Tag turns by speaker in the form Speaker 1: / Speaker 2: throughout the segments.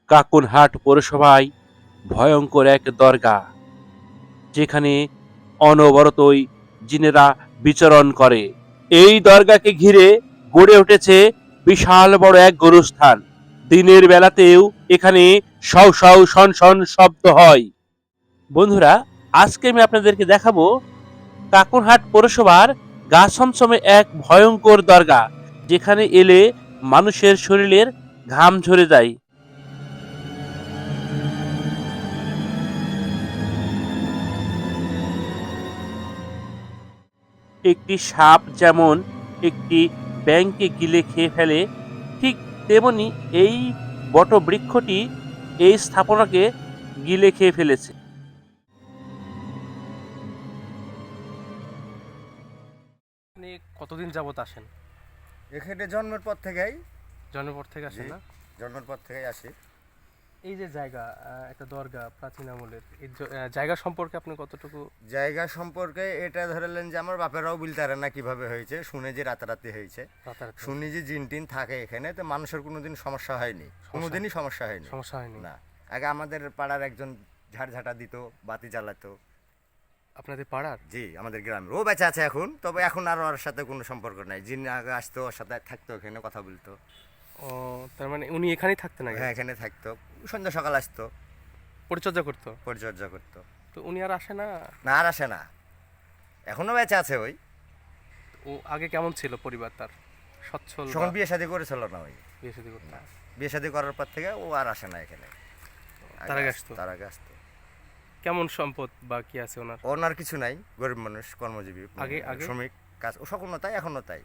Speaker 1: কাকুনহাট পৌরসভায় ভয়ঙ্কর এক দরগা, যেখানে অনবরতই জিনেরা বিচরণ করে। এই দরগাকে ঘিরে গড়ে উঠেছে বিশাল বড় এক গোরস্থান। দিনের বেলাতেও এখানে সাউ সাউ শন শন শব্দ হয়। বন্ধুরা, আজকে আমি আপনাদেরকে দেখাবো কাকুনহাট পৌরসভার গা ছমছমে এক ভয়ঙ্কর দরগা, যেখানে এলে মানুষের শরীরের ঘাম ঝরে যায়। একটি সাপ যেমন একটি ব্যাঙকে গিলে খেয়ে ফেলে, ঠিক তেমনি এই বটবৃক্ষটি এই স্থাপনাকে গিলে খেয়ে ফেলেছে। আপনি কতদিন যাবত আসেন?
Speaker 2: এখানে জন্মের পর থেকেই
Speaker 1: জন্মের পর থেকে আসেন
Speaker 2: জি।
Speaker 1: না?
Speaker 2: জন্মের পর থেকেই আসি।
Speaker 1: এই যে জায়গা, একটা দরগা প্রাচীন আমলের, এই জায়গা সম্পর্কে আপনি কতটুকু?
Speaker 2: জায়গা সম্পর্কে এটা ধরলেন যে আমার বাপেরাও বলতে না কিভাবে হয়েছে, শুনে যে রাতারাতি হয়েছে,
Speaker 1: রাতারাতি
Speaker 2: শুনি যে জিন টিন থাকে এখানে, তো মানুষের কোনোদিন সমস্যা হয়নি, কোনোদিনই সমস্যা হয়নি।
Speaker 1: সমস্যা হয়নি
Speaker 2: না, আগে আমাদের পাড়ার একজন ঝাড়ঝাঁটা দিত, বাতি জ্বালাতো।
Speaker 1: আপনাদের পাড়ার?
Speaker 2: জি, আমাদের গ্রামের ও বেঁচে আছে এখন, তবে এখন আর ওর সাথে কোনো সম্পর্ক নাই। জিন আগে আসতো, ওর সাথে থাকতো, এখানে কথা বলতো।
Speaker 1: ও, তার মানে উনি এখানেই থাকতেন আগে?
Speaker 2: হ্যাঁ, এখানে থাকতো, সন্ধ্যা সকাল আসতো,
Speaker 1: পরিচর্যা করতো?
Speaker 2: পরিচর্যা করতো।
Speaker 1: তো উনি আর আসে না?
Speaker 2: না, আর আসে না, এখনো বেঁচে আছে ওই।
Speaker 1: ও আগে কেমন ছিল পরিবার তার? সচ্ছল?
Speaker 2: যখন বিয়ে শাদী করেছিল না ওই,
Speaker 1: বিয়ে শাদী করতো?
Speaker 2: না, বিয়ে শাদী করার পর থেকে ও আর আসে না এখানে।
Speaker 1: তার আগে আসতো?
Speaker 2: তার আগে আসতো।
Speaker 1: কেমন সম্পদ বা কি আছে ওনার?
Speaker 2: ওনার কিছু নাই, গরিব মানুষ, কর্মজীবী,
Speaker 1: আগে আগে
Speaker 2: শ্রমিক কাজ, ও সকল তাই, এখনো তাই।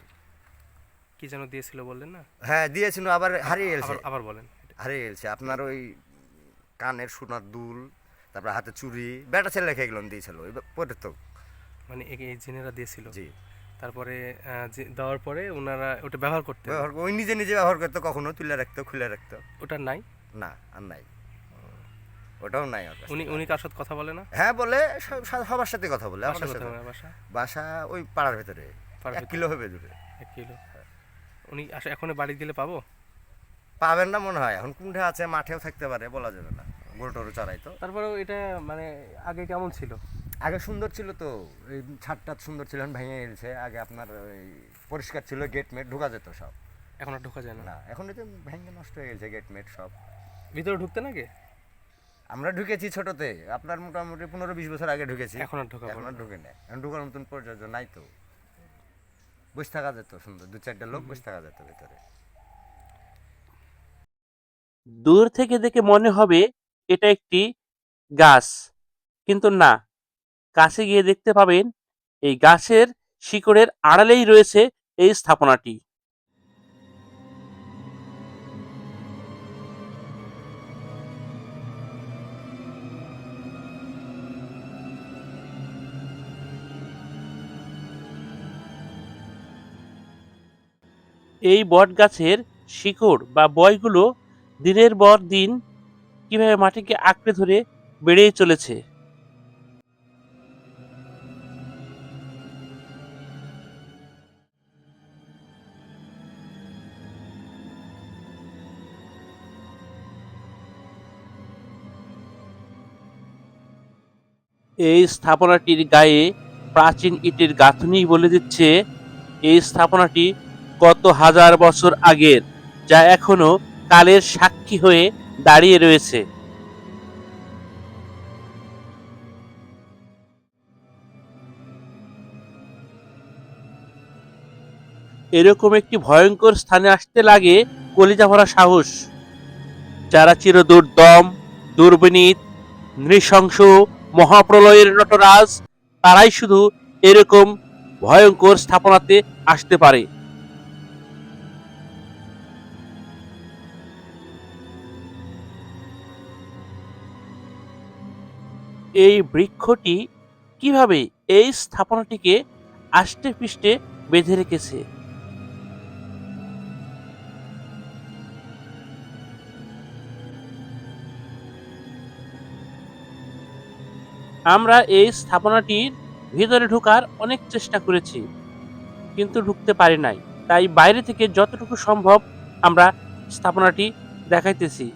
Speaker 1: কি যেন দিয়েছিল বললেন না?
Speaker 2: হ্যাঁ, দিয়েছিল, আবার হারিয়ে গেছে।
Speaker 1: আবার বলেন।
Speaker 2: হারিয়ে গেছে আপনার ওই কানের সোনার দুল, তারপর হাতে চুড়ি, বেটা ছেলে রেখে এগুলো দিয়েছিল ওই পরে তো।
Speaker 1: মানে এই জিনেরা দিয়েছিল?
Speaker 2: জি।
Speaker 1: তারপরে দেওয়ার পরে ওনারা ওটা ব্যবহার করতে?
Speaker 2: ওই নিজে নিজে ব্যবহার করতো, কখনো তুলে রাখতো, খুলে রাখতো।
Speaker 1: ওটা নাই?
Speaker 2: না, আর নাই, ওটাও নাই।
Speaker 1: উনি কার সাথে কথা বলে না?
Speaker 2: হ্যাঁ বলে, সবার সাথে কথা বলে। আমাদের সাথে
Speaker 1: বাসা?
Speaker 2: বাসা ওই পাড়ার ভেতরে, 1 কিলো হবে দূরে।
Speaker 1: 1 কিলো? উনি আসে, এখন বাড়ি দিলে পাবো?
Speaker 2: পাবেন না মনে হয়, এখন কোনটা আছে, মাঠেও থাকতে পারে, বলা যাবে না, গরু টরু চড়াই তো।
Speaker 1: তারপরেও এটা মানে আগে কেমন ছিল?
Speaker 2: আগে সুন্দর ছিল তো, এই ছাদটা সুন্দর ছিল, এখন ভেঙে গেছে। আগে আপনার ওই পরিষ্কার ছিল, গেট মেট ঢোকা যেত সব।
Speaker 1: এখন আর ঢোকা যায় না?
Speaker 2: না, এখন এই যে ভেঙে নষ্ট হয়ে গেছে গেট মেট সব।
Speaker 1: ভিতরে ঢুকতে নাকি?
Speaker 2: আমরা ঢুকেছি ছোটতে, আপনার মোটামুটি 15-20 বছর আগে ঢুকেছি।
Speaker 1: এখন আর ঢোকা?
Speaker 2: এখন আর ঢুকে নেই, এখন ঢুকার মতন পর্যায়ে নাই তো। বসে থাকা যেত সুন্দর, 2-4টা লোক বসে থাকা যেত ভিতরে।
Speaker 1: দূর থেকে দেখে মনে হবে এটা একটি গাছ, কিন্তু না, কাছে গিয়ে দেখতে পাবেন এই গাছের শিকড়ের আড়ালেই রয়েছে এই স্থাপনাটি। এই বট গাছের শিকড় বা বয়গুলো দিনের পর দিন কিভাবে মাটিকে আঁকড়ে ধরে বেড়েই চলেছে। এই স্থাপনাটির গায়ে প্রাচীন ইটের গাঁথুনি বলে দিচ্ছে এই স্থাপনাটি কত হাজার বছর আগের, যা এখনো কালের সাক্ষী হয়ে দাঁড়িয়ে রয়েছে। এরকম একটি ভয়ঙ্কর স্থানে আসতে লাগে কলিজা ভরা সাহস। যারা চিরদুর্দম, দুর্বিনীত, নৃশংস, মহাপ্রলয়ের নটরাজ, তারাই শুধু এরকম ভয়ঙ্কর স্থাপনাতে আসতে পারে। এই বৃক্ষটি কিভাবে এই স্থাপনাটিকে আষ্টে পৃষ্ঠে বেঁধে রেখেছে। আমরা এই স্থাপনাটির ভিতরে ঢোকার অনেক চেষ্টা করেছি, কিন্তু ঢুকতে পারি নাই। তাই বাইরে থেকে যতটুকু সম্ভব আমরা স্থাপনাটি দেখাইতেছি।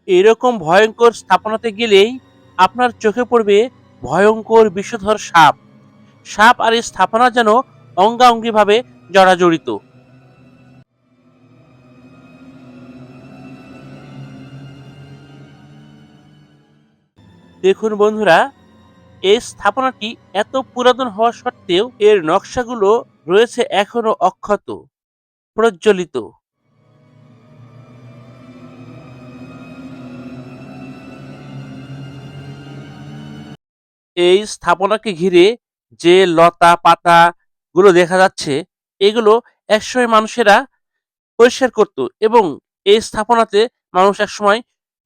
Speaker 1: এরকম ভয়ঙ্কর স্থাপনাতে গেলেই আপনার চোখে পড়বে ভয়ঙ্কর বিষধর সাপ। সাপ আর এই স্থাপনা যেন অঙ্গাঙ্গিভাবে জড়াজড়িত। দেখুন বন্ধুরা, এই স্থাপনাটি এত পুরাতন হওয়া সত্ত্বেও এর নকশাগুলো রয়েছে এখনো অক্ষত, প্রজ্বলিত। এই স্থাপনাকে ঘিরে যে লতা পাতা গুলো দেখা যাচ্ছে, এগুলো একসময় মানুষেরা পরিষ্কার করত এবং এই স্থাপনাতে মানুষ একসময়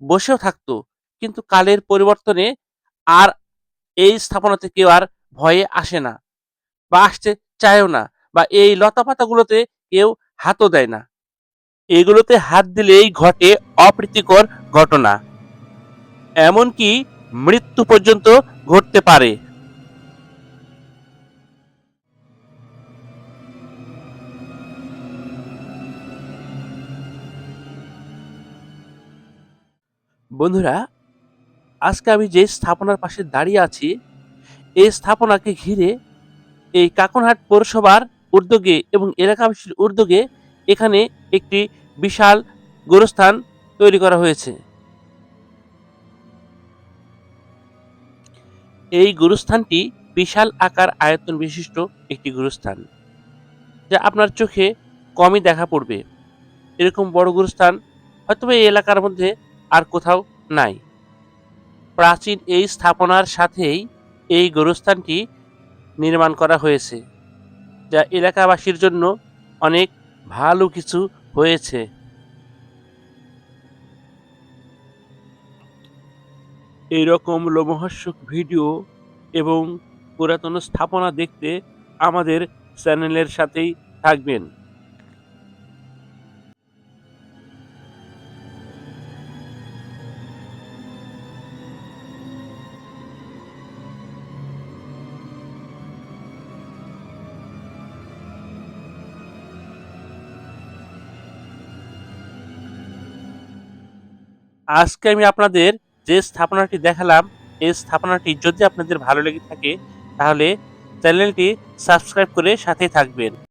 Speaker 1: বসেও থাকতো। কিন্তু কালের পরিবর্তনে আর এই স্থাপনাতে কেউ আর ভয়ে আসে না বা আসতে চায়ও না, বা এই লতা পাতাগুলোতে কেউ হাতও দেয় না। এগুলোতে হাত দিলেই ঘটে অপ্রীতিকর ঘটনা, এমনকি মৃত্যু পর্যন্ত ঘটতে পারে। বন্ধুরা, আজকে আমি যে স্থাপনার পাশে দাঁড়িয়ে আছি, এই স্থাপনাকে ঘিরে এই কাকনহাট পৌরসভার উদ্যোগে এবং এলাকাবাসীর উদ্যোগে এখানে একটি বিশাল গোরস্থান তৈরি করা হয়েছে। এই গোরস্থানটি বিশাল আকার আয়তন বিশিষ্ট একটি গোরস্থান, যা আপনার চোখে কমই দেখা পড়বে। এরকম বড় গোরস্থান হয়তো এই এলাকার মধ্যে আর কোথাও নাই। প্রাচীন এই স্থাপনার সাথেই এই গোরস্থানটি নির্মাণ করা হয়েছে, যা এলাকাবাসীর জন্য অনেক ভালো কিছু হয়েছে। এইরকম লোমহর্ষক ভিডিও এবং পুরাতন স্থাপনা দেখতে আমাদের চ্যানেলের সাথেই থাকবেন। আজকে আমি আপনাদের যে স্থাপনাটি দেখালাম, এই স্থাপনাটি যদি আপনাদের ভালো লেগে থাকে তাহলে চ্যানেলটি সাবস্ক্রাইব করে সাথেই থাকবেন।